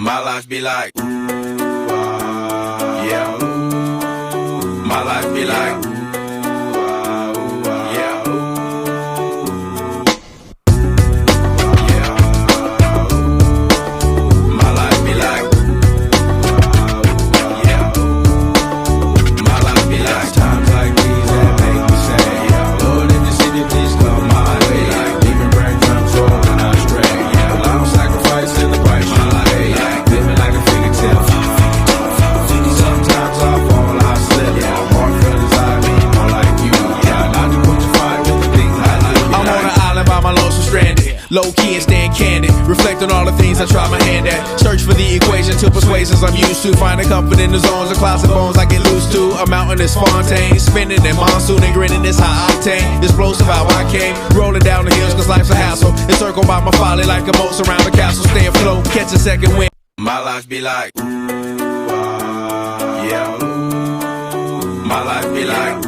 My life be like, yeah. My life be like, yeah. Yeah. My life be like, yeah. My life be like times like these that make me say, yeah. Lord, if you see me, please come my way. Like demon brain comes over and I stray. Yeah, a lot of sacrifice in the price my life. Like living like a fingertip. Sometimes I fall, I slip. Yeah, more feelings I mean, more like you. Yeah, not to put you fight with the things I like. I'm on an island by my lonesome stranded. Low key and staying candid. Reflect on all the things I try my hand at. Search for the equation to persuasions I'm used to. Finding comfort in the zones of clouds and bones I get loose to. A mountain is Fontaine. Spinning in monsoon and grinning is high octane. Explosive how I came. Rolling down the hills cause life's a hassle. Encircled by my folly like a moat around the castle. Stay afloat, catch a second wind. My life be like, yeah. My life be like,